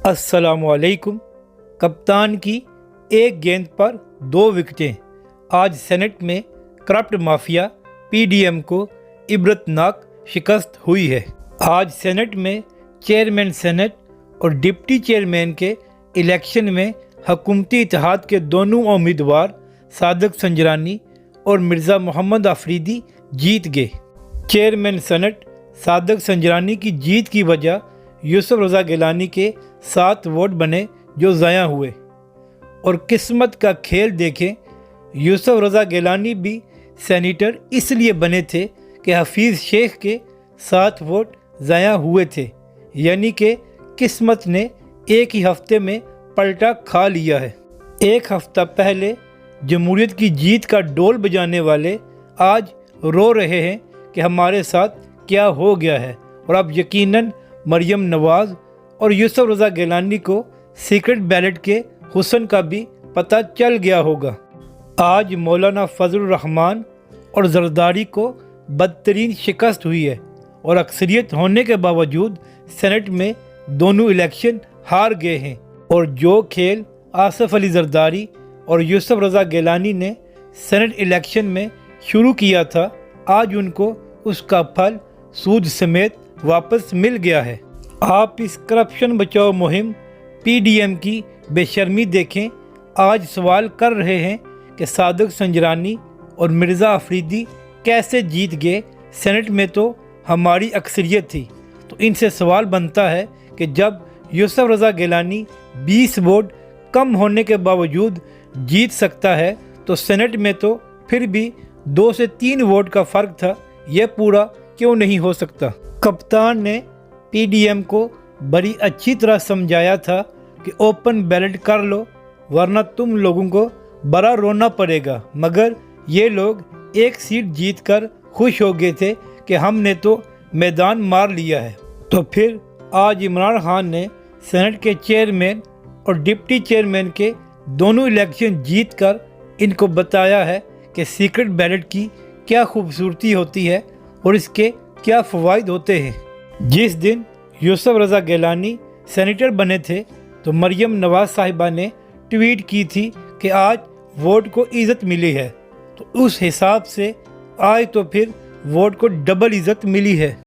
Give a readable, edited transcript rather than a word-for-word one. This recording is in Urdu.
السلام علیکم۔ کپتان کی ایک گیند پر 2 وکٹیں۔ آج سینٹ میں corrupt mafia P D M کو عبرتناک شکست ہوئی ہے۔ آج سینٹ میں چیئرمین سینٹ اور ڈپٹی چیئرمین کے الیکشن میں حکومتی اتحاد کے دونوں امیدوار صادق سنجرانی اور مرزا محمد آفریدی جیت گئے۔ چیئرمین سینٹ صادق سنجرانی کی جیت کی وجہ یوسف رضا گیلانی کے 7 ووٹ بنے جو ضائع ہوئے، اور قسمت کا کھیل دیکھیں، یوسف رضا گیلانی بھی سینیٹر اس لیے بنے تھے کہ حفیظ شیخ کے 7 ووٹ ضائع ہوئے تھے، یعنی کہ قسمت نے ایک ہی ہفتے میں پلٹا کھا لیا ہے۔ ایک ہفتہ پہلے جمہوریت کی جیت کا ڈول بجانے والے آج رو رہے ہیں کہ ہمارے ساتھ کیا ہو گیا ہے، اور اب یقیناً مریم نواز اور یوسف رضا گیلانی کو سیکرٹ بیلٹ کے حسن کا بھی پتہ چل گیا ہوگا۔ آج مولانا فضل الرحمان اور زرداری کو بدترین شکست ہوئی ہے، اور اکثریت ہونے کے باوجود سینٹ میں دونوں الیکشن ہار گئے ہیں، اور جو کھیل آصف علی زرداری اور یوسف رضا گیلانی نے سینٹ الیکشن میں شروع کیا تھا، آج ان کو اس کا پھل سود سمیت واپس مل گیا ہے۔ آپ اس کرپشن بچاؤ مہم پی ڈی ایم کی بے شرمی دیکھیں۔ آج سوال کر رہے ہیں کہ صادق سنجرانی اور مرزا آفریدی کیسے جیت گئے، سینٹ میں تو ہماری اکثریت تھی۔ تو ان سے سوال بنتا ہے کہ جب یوسف رضا گیلانی 20 ووٹ کم ہونے کے باوجود جیت سکتا ہے، تو سینٹ میں تو پھر بھی 2 سے 3 ووٹ کا فرق تھا، یہ پورا کیوں نہیں ہو سکتا؟ کپتان نے پی ڈی ایم کو بڑی اچھی طرح سمجھایا تھا کہ اوپن بیلٹ کر لو ورنہ تم لوگوں کو بڑا رونا پڑے گا، مگر یہ لوگ ایک سیٹ جیت کر خوش ہو گئے تھے کہ ہم نے تو میدان مار لیا ہے۔ تو پھر آج عمران خان نے سینٹ کے چیئرمین اور ڈپٹی چیئرمین کے دونوں الیکشن جیت کر ان کو بتایا ہے کہ سیکرٹ بیلٹ کی کیا خوبصورتی ہوتی ہے اور اس کے کیا فوائد ہوتے ہیں۔ جس دن یوسف رضا گیلانی سینیٹر بنے تھے تو مریم نواز صاحبہ نے ٹویٹ کی تھی کہ آج ووٹ کو عزت ملی ہے، تو اس حساب سے آج تو پھر ووٹ کو ڈبل عزت ملی ہے۔